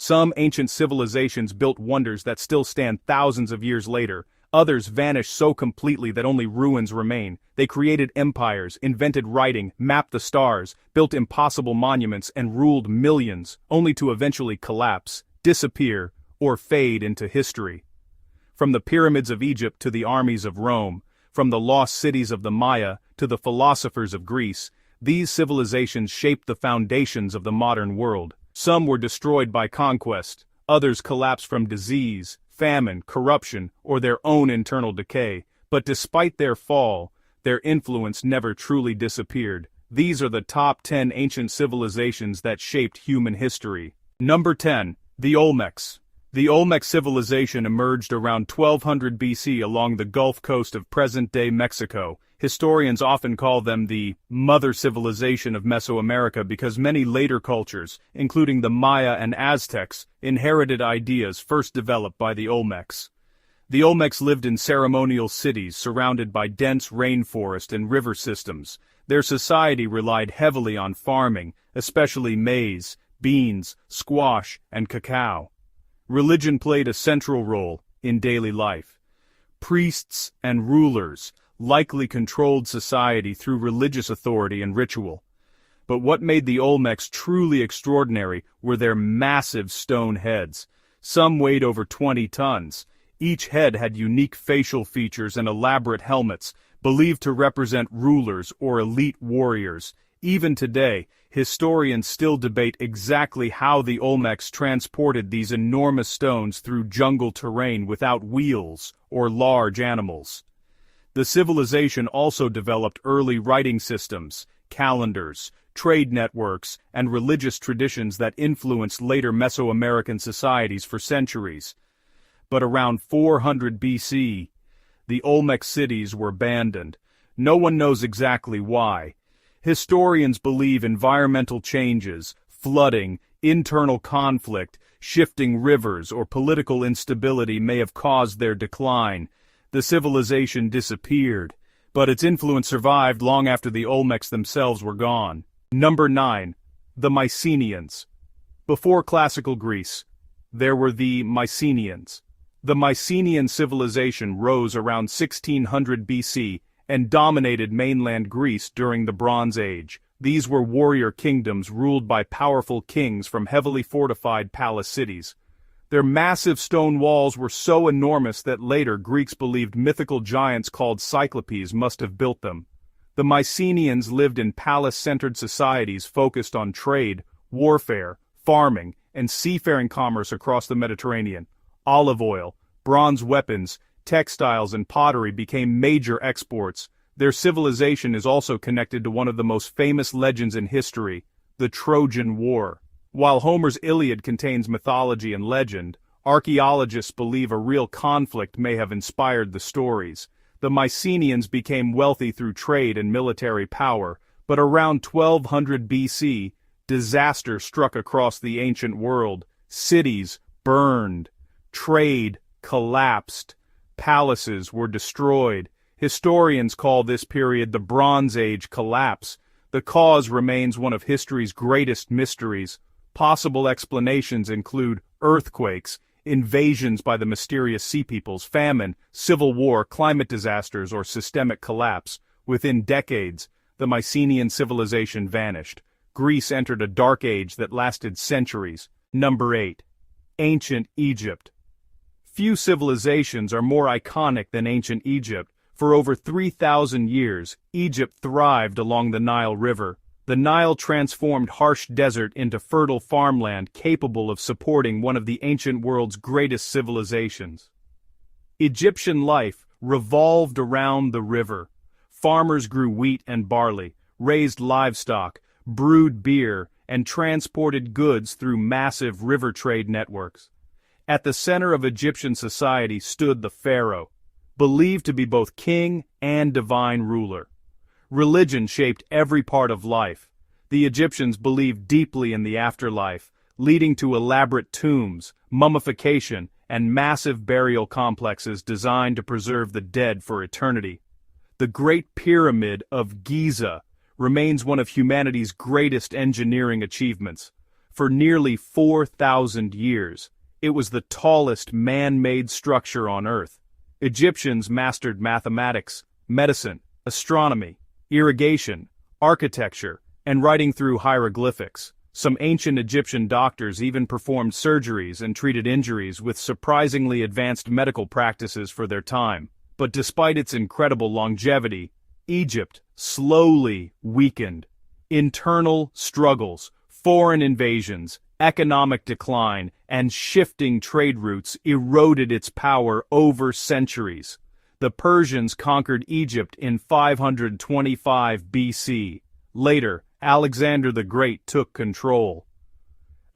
Some ancient civilizations built wonders that still stand thousands of years later. Others vanished so completely that only ruins remain. They created empires, invented writing, mapped the stars, built impossible monuments, and ruled millions, only to eventually collapse, disappear, or fade into history. From the pyramids of Egypt to the armies of Rome, from the lost cities of the Maya to the philosophers of Greece, these civilizations shaped the foundations of the modern world. Some were destroyed by conquest, others collapsed from disease, famine, corruption, or their own internal decay. But despite their fall, their influence never truly disappeared. These are the top 10 ancient civilizations that shaped human history. Number 10. The Olmecs. The Olmec civilization emerged around 1200 BC along the Gulf Coast of present-day Mexico. Historians often call them the mother civilization of Mesoamerica because many later cultures, including the Maya and Aztecs, inherited ideas first developed by the Olmecs. The Olmecs lived in ceremonial cities surrounded by dense rainforest and river systems. Their society relied heavily on farming, especially maize, beans, squash, and cacao. Religion played a central role in daily life. Priests and rulers likely controlled society through religious authority and ritual. But what made the Olmecs truly extraordinary were their massive stone heads. Some weighed over 20 tons. Each head had unique facial features and elaborate helmets, believed to represent rulers or elite warriors. Even today, historians still debate exactly how the Olmecs transported these enormous stones through jungle terrain without wheels or large animals. The civilization also developed early writing systems, calendars, trade networks, and religious traditions that influenced later Mesoamerican societies for centuries. But around 400 BC, the Olmec cities were abandoned. No one knows exactly why. Historians believe environmental changes, flooding, internal conflict, shifting rivers, or political instability may have caused their decline. The civilization disappeared, but its influence survived long after the Olmecs themselves were gone. Number 9. The Mycenaeans. Before classical Greece, there were the Mycenaeans. The Mycenaean civilization rose around 1600 BC and dominated mainland Greece during the Bronze Age. These were warrior kingdoms ruled by powerful kings from heavily fortified palace cities. Their massive stone walls were so enormous that later Greeks believed mythical giants called Cyclopes must have built them. The Mycenaeans lived in palace-centered societies focused on trade, warfare, farming, and seafaring commerce across the Mediterranean. Olive oil, bronze weapons, textiles, and pottery became major exports. Their civilization is also connected to one of the most famous legends in history, the Trojan War. While Homer's Iliad contains mythology and legend, archaeologists believe a real conflict may have inspired the stories. The Mycenaeans became wealthy through trade and military power, but around 1200 BC, disaster struck across the ancient world. Cities burned, trade collapsed, palaces were destroyed. Historians call this period the Bronze Age collapse. The cause remains one of history's greatest mysteries. Possible explanations include earthquakes, invasions by the mysterious sea peoples, famine, civil war, climate disasters, or systemic collapse. Within decades, the Mycenaean civilization vanished. Greece entered a dark age that lasted centuries. Number 8. Ancient Egypt. Few civilizations are more iconic than ancient Egypt. For over 3,000 years, Egypt thrived along the Nile River. The Nile transformed harsh desert into fertile farmland capable of supporting one of the ancient world's greatest civilizations. Egyptian life revolved around the river. Farmers grew wheat and barley, raised livestock, brewed beer, and transported goods through massive river trade networks. At the center of Egyptian society stood the pharaoh, believed to be both king and divine ruler. Religion shaped every part of life. The Egyptians believed deeply in the afterlife, leading to elaborate tombs, mummification, and massive burial complexes designed to preserve the dead for eternity. The Great Pyramid of Giza remains one of humanity's greatest engineering achievements. For nearly 4,000 years, it was the tallest man-made structure on Earth. Egyptians mastered mathematics, medicine, astronomy, irrigation, architecture, and writing through hieroglyphics. Some ancient Egyptian doctors even performed surgeries and treated injuries with surprisingly advanced medical practices for their time. But despite its incredible longevity, Egypt slowly weakened. Internal struggles, foreign invasions, economic decline, and shifting trade routes eroded its power over centuries. The Persians conquered Egypt in 525 BC. Later, Alexander the Great took control.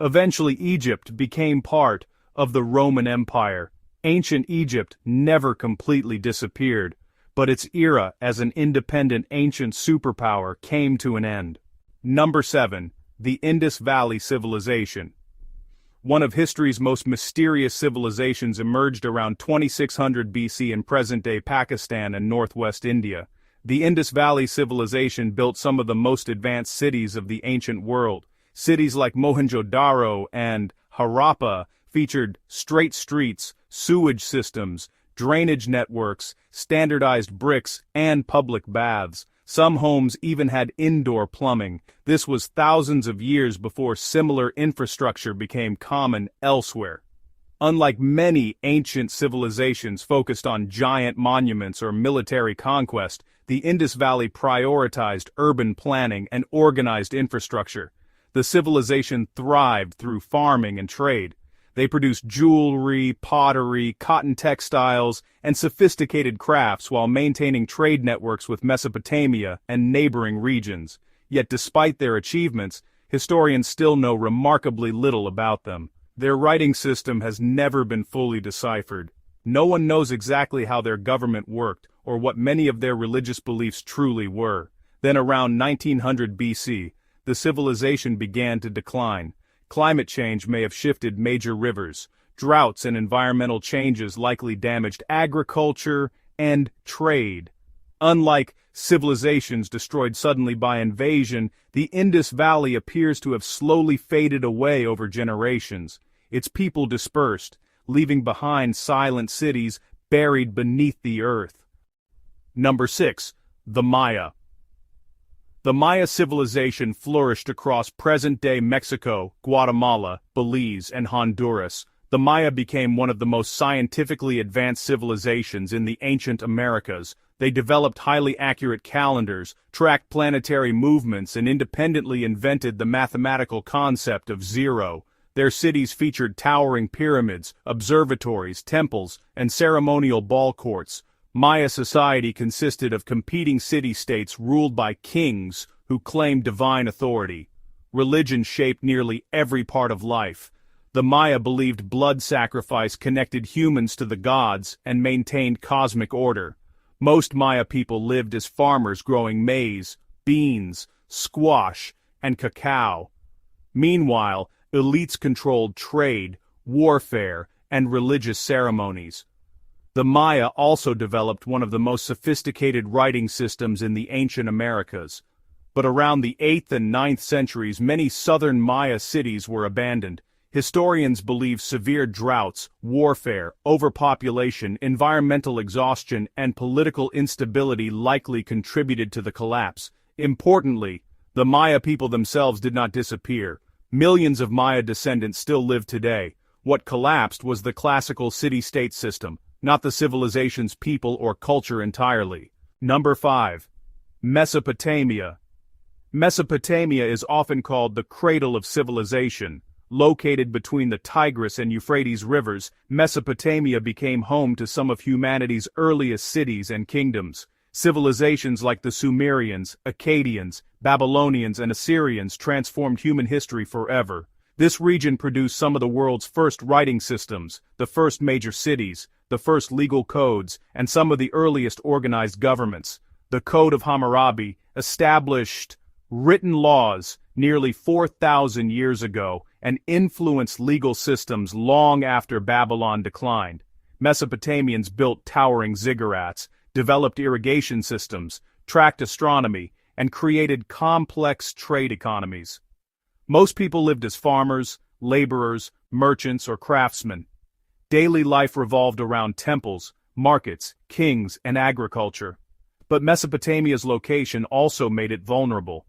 Eventually, Egypt became part of the Roman Empire. Ancient Egypt never completely disappeared, but its era as an independent ancient superpower came to an end. Number 7. The Indus Valley Civilization. One of history's most mysterious civilizations emerged around 2600 BC in present-day Pakistan and northwest India. The Indus Valley Civilization built some of the most advanced cities of the ancient world. Cities like Mohenjo-daro and Harappa featured straight streets, sewage systems, drainage networks, standardized bricks, and public baths. Some homes even had indoor plumbing. This was thousands of years before similar infrastructure became common elsewhere. Unlike many ancient civilizations focused on giant monuments or military conquest, the Indus Valley prioritized urban planning and organized infrastructure. The civilization thrived through farming and trade. They produced jewelry, pottery, cotton textiles, and sophisticated crafts while maintaining trade networks with Mesopotamia and neighboring regions. Yet despite their achievements, historians still know remarkably little about them. Their writing system has never been fully deciphered. No one knows exactly how their government worked or what many of their religious beliefs truly were. Then around 1900 BC, the civilization began to decline. Climate change may have shifted major rivers. Droughts and environmental changes likely damaged agriculture and trade. Unlike civilizations destroyed suddenly by invasion, the Indus Valley appears to have slowly faded away over generations. Its people dispersed, leaving behind silent cities buried beneath the earth. Number 6. The Maya. The Maya civilization flourished across present-day Mexico, Guatemala, Belize, and Honduras. The Maya became one of the most scientifically advanced civilizations in the ancient Americas. They developed highly accurate calendars, tracked planetary movements, and independently invented the mathematical concept of zero. Their cities featured towering pyramids, observatories, temples, and ceremonial ball courts. Maya society consisted of competing city-states ruled by kings who claimed divine authority. Religion shaped nearly every part of life. The Maya believed blood sacrifice connected humans to the gods and maintained cosmic order. Most Maya people lived as farmers growing maize, beans, squash, and cacao. Meanwhile, elites controlled trade, warfare, and religious ceremonies. The Maya also developed one of the most sophisticated writing systems in the ancient Americas. But around the 8th and 9th centuries, many southern Maya cities were abandoned. Historians believe severe droughts, warfare, overpopulation, environmental exhaustion, and political instability likely contributed to the collapse. Importantly, the Maya people themselves did not disappear. Millions of Maya descendants still live today. What collapsed was the classical city-state system, not the civilization's people or culture entirely. Number 5. Mesopotamia. Mesopotamia is often called the cradle of civilization. Located between the Tigris and Euphrates rivers, Mesopotamia became home to some of humanity's earliest cities and kingdoms. Civilizations like the Sumerians, Akkadians, Babylonians, and Assyrians transformed human history forever. This region produced some of the world's first writing systems, the first major cities, the first legal codes, and some of the earliest organized governments. The Code of Hammurabi established written laws nearly 4,000 years ago and influenced legal systems long after Babylon declined. Mesopotamians built towering ziggurats, developed irrigation systems, tracked astronomy, and created complex trade economies. Most people lived as farmers, laborers, merchants, or craftsmen. Daily life revolved around temples, markets, kings, and agriculture. But Mesopotamia's location also made it vulnerable.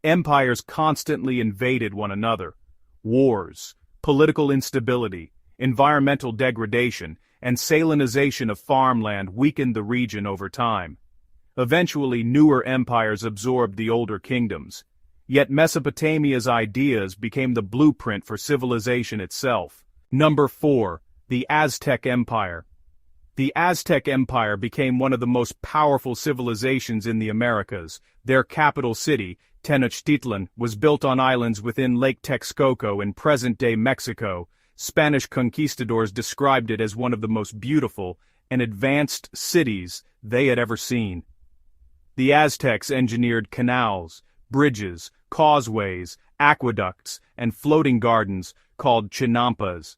Empires constantly invaded one another. Wars, political instability, environmental degradation, and salinization of farmland weakened the region over time. Eventually, newer empires absorbed the older kingdoms. Yet Mesopotamia's ideas became the blueprint for civilization itself. Number 4. The Aztec Empire. The Aztec Empire became one of the most powerful civilizations in the Americas. Their capital city, Tenochtitlan, was built on islands within Lake Texcoco in present-day Mexico. Spanish conquistadors described it as one of the most beautiful and advanced cities they had ever seen. The Aztecs engineered canals, bridges, causeways, aqueducts, and floating gardens called chinampas.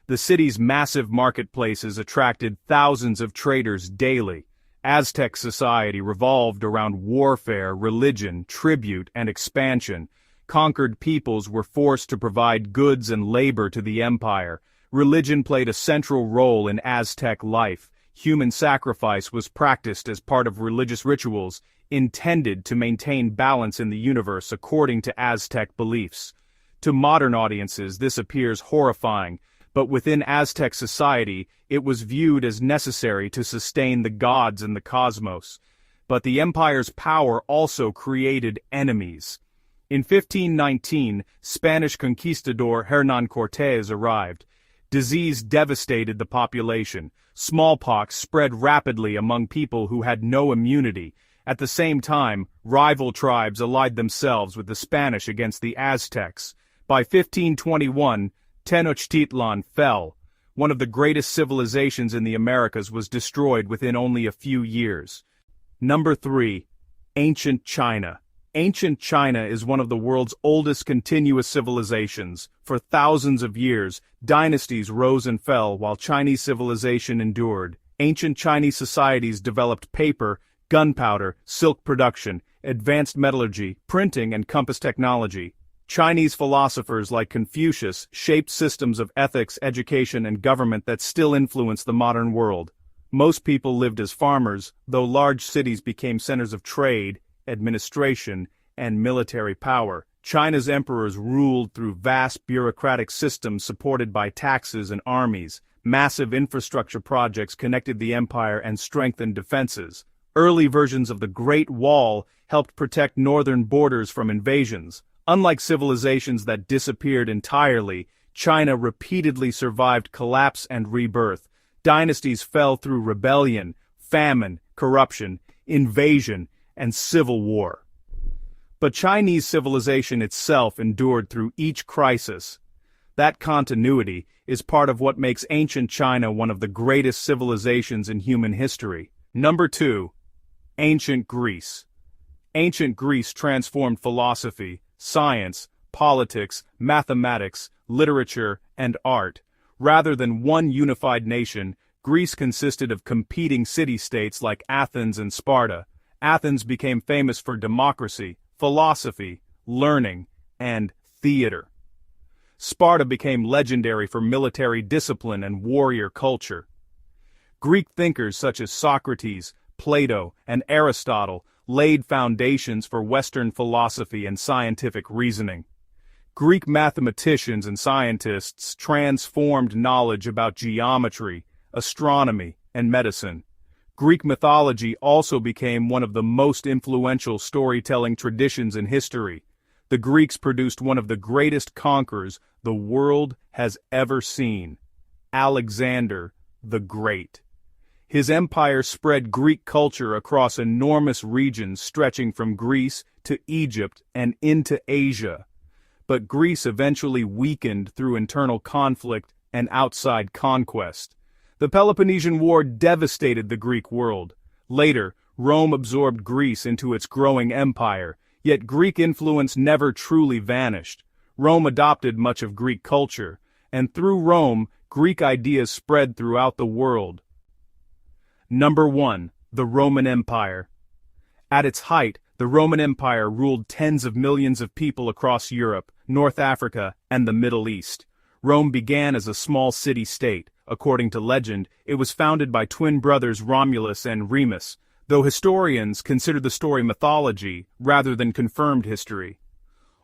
The city's massive marketplaces attracted thousands of traders daily. Aztec society revolved around warfare, religion, tribute, and expansion. Conquered peoples were forced to provide goods and labor to the empire. Religion played a central role in Aztec life. Human sacrifice was practiced as part of religious rituals, intended to maintain balance in the universe according to Aztec beliefs. To modern audiences, this appears horrifying, but within Aztec society, it was viewed as necessary to sustain the gods and the cosmos. But the empire's power also created enemies. In 1519, Spanish conquistador Hernán Cortés arrived. Disease devastated the population. Smallpox spread rapidly among people who had no immunity. At the same time, rival tribes allied themselves with the Spanish against the Aztecs. By 1521, Tenochtitlan fell. One of the greatest civilizations in the Americas was destroyed within only a few years. Number 3. Ancient China. Ancient China is one of the world's oldest continuous civilizations. For thousands of years, dynasties rose and fell while Chinese civilization endured. Ancient Chinese societies developed paper, gunpowder, silk production, advanced metallurgy, printing, and compass technology. Chinese philosophers like Confucius shaped systems of ethics, education, and government that still influence the modern world. Most people lived as farmers, though large cities became centers of trade, administration, and military power. China's emperors ruled through vast bureaucratic systems supported by taxes and armies. Massive infrastructure projects connected the empire and strengthened defenses. Early versions of the Great Wall helped protect northern borders from invasions. Unlike civilizations that disappeared entirely, China repeatedly survived collapse and rebirth. Dynasties fell through rebellion, famine, corruption, invasion, and civil war. But Chinese civilization itself endured through each crisis. That continuity is part of what makes ancient China one of the greatest civilizations in human history. Number 2. Ancient Greece. Ancient Greece transformed philosophy, science, politics, mathematics, literature, and art. Rather than one unified nation, Greece consisted of competing city-states like Athens and Sparta. Athens became famous for democracy, philosophy, learning, and theater. Sparta became legendary for military discipline and warrior culture. Greek thinkers such as Socrates, Plato, and Aristotle laid foundations for Western philosophy and scientific reasoning. Greek mathematicians and scientists transformed knowledge about geometry, astronomy, and medicine. Greek mythology also became one of the most influential storytelling traditions in history. The Greeks produced one of the greatest conquerors the world has ever seen, Alexander the Great. His empire spread Greek culture across enormous regions stretching from Greece to Egypt and into Asia. But Greece eventually weakened through internal conflict and outside conquest. The Peloponnesian War devastated the Greek world. Later, Rome absorbed Greece into its growing empire, yet Greek influence never truly vanished. Rome adopted much of Greek culture, and through Rome, Greek ideas spread throughout the world. Number 1. The Roman Empire. At its height, the Roman Empire ruled tens of millions of people across Europe. North Africa, and the Middle East. Rome began as a small city-state. According to legend, it was founded by twin brothers Romulus and Remus, though historians consider the story mythology rather than confirmed history.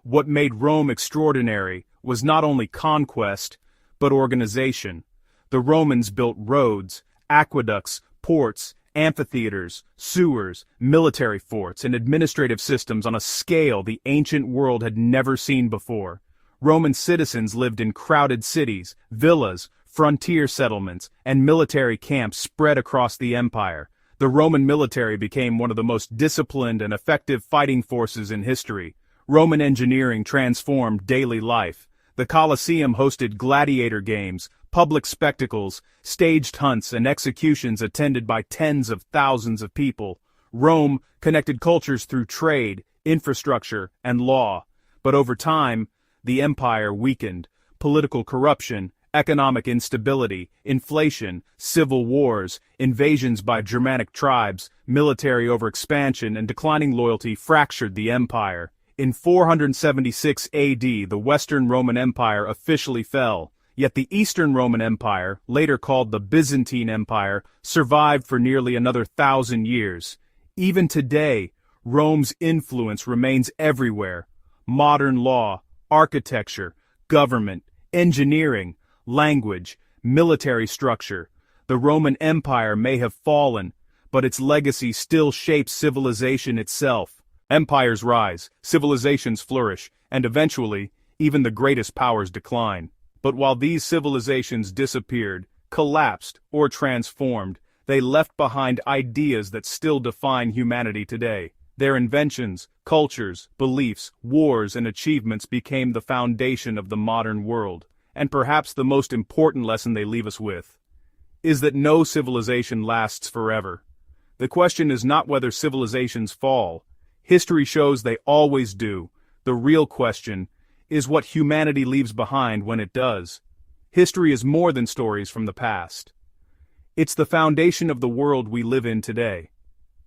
What made Rome extraordinary was not only conquest, but organization. The Romans built roads, aqueducts, ports, amphitheaters, sewers, military forts, and administrative systems on a scale the ancient world had never seen before. Roman citizens lived in crowded cities, villas, frontier settlements, and military camps spread across the empire. The Roman military became one of the most disciplined and effective fighting forces in history. Roman engineering transformed daily life. The Colosseum hosted gladiator games, public spectacles, staged hunts, and executions attended by tens of thousands of people. Rome connected cultures through trade, infrastructure, and law. But over time, the empire weakened. Political corruption, economic instability, inflation, civil wars, invasions by Germanic tribes, military overexpansion, and declining loyalty fractured the empire. In 476 AD, the Western Roman Empire officially fell, yet the Eastern Roman Empire, later called the Byzantine Empire, survived for nearly another 1,000 years. Even today, Rome's influence remains everywhere. Modern law, architecture, government, engineering, language, military structure. The Roman Empire may have fallen, but its legacy still shapes civilization itself. Empires rise, civilizations flourish, and eventually, even the greatest powers decline. But while these civilizations disappeared, collapsed, or transformed, they left behind ideas that still define humanity today. Their inventions, cultures, beliefs, wars, and achievements became the foundation of the modern world. And perhaps the most important lesson they leave us with is that no civilization lasts forever. The question is not whether civilizations fall. History shows they always do. The real question is what humanity leaves behind when it does. History is more than stories from the past. It's the foundation of the world we live in today.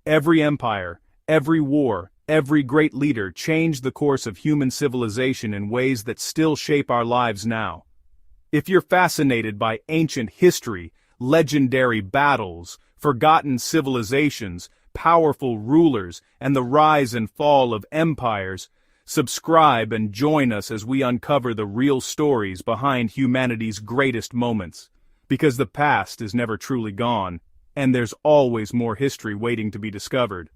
Every empire, every war, every great leader changed the course of human civilization in ways that still shape our lives now. If you're fascinated by ancient history, legendary battles, forgotten civilizations, powerful rulers, and the rise and fall of empires, subscribe and join us as we uncover the real stories behind humanity's greatest moments. Because the past is never truly gone, and there's always more history waiting to be discovered.